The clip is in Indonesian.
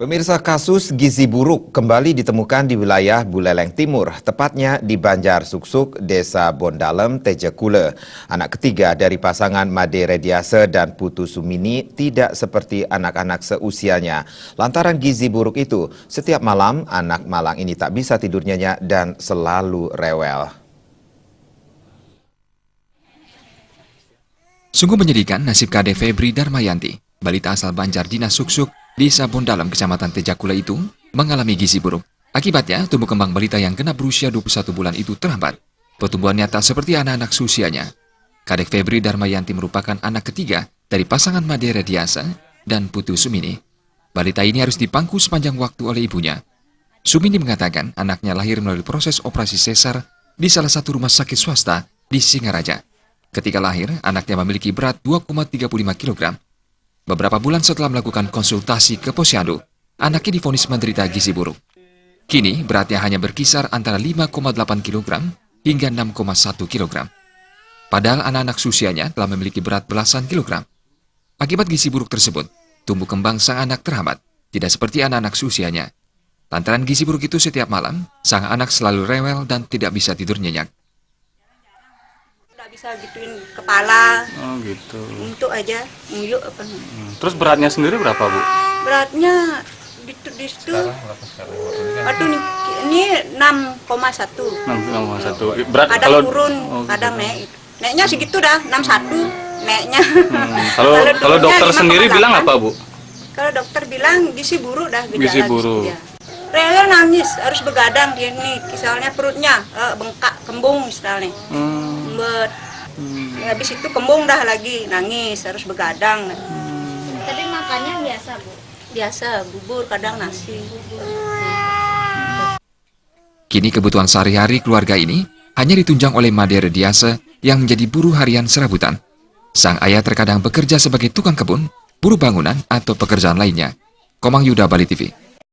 Pemirsa, kasus gizi buruk kembali ditemukan di wilayah Buleleng Timur, tepatnya di Banjar Suksuk, Desa Bondalem, Tejakule. Anak ketiga dari pasangan Made Rediase dan Putu Sumini tidak seperti anak-anak seusianya. Lantaran gizi buruk itu, setiap malam anak malang ini tak bisa tidur nyenyak dan selalu rewel. Sungguh menyedihkan nasib Kade Febri Darmayanti, balita asal Banjar Dinas Suksuk, Desa Bondalem, Kecamatan Tejakule itu mengalami gizi buruk. Akibatnya, tumbuh kembang balita yang genap berusia 21 bulan itu terhambat. Pertumbuhannya tak seperti anak-anak seusianya. Kadek Febri Darmayanti merupakan anak ketiga dari pasangan Made Rediase dan Putu Sumini. Balita ini harus dipangku sepanjang waktu oleh ibunya. Sumini mengatakan anaknya lahir melalui proses operasi sesar di salah satu rumah sakit swasta di Singaraja. Ketika lahir, anaknya memiliki berat 2,35 kg. Beberapa bulan setelah melakukan konsultasi ke posyandu, anaknya divonis menderita gizi buruk. Kini beratnya hanya berkisar antara 5,8 kg hingga 6,1 kg. Padahal anak-anak seusianya telah memiliki berat belasan kilogram. Akibat gizi buruk tersebut, tumbuh kembang sang anak terhambat, tidak seperti anak-anak seusianya. Lantaran gizi buruk itu setiap malam, sang anak selalu rewel dan tidak bisa tidur nyenyak. Bisa gituin kepala. Oh gitu. Untuk aja nguyuk apa. Terus beratnya sendiri berapa, Bu? Beratnya di situ. Waduh ini 6,1. 6,1. Berat Kadang kalau turun, oh, kadang gitu. naik. Naiknya segitu dah, 61 naiknya. Kalau turunnya dokter sendiri 5,8. bilang apa, Bu? Kalau dokter bilang gizi buruk dah, gejala Gizi buruk. Ya. Rewel nangis, harus begadang dia nih, misalnya perutnya bengkak, kembung misalnya. Habis itu kembung dah lagi, nangis, harus begadang. Tapi makannya biasa, Bu? Biasa, bubur, kadang nasi. Kini kebutuhan sehari-hari keluarga ini hanya ditunjang oleh Made Rediase yang menjadi buruh harian serabutan. Sang ayah terkadang bekerja sebagai tukang kebun, buruh bangunan, atau pekerjaan lainnya. Komang Yuda, Bali TV.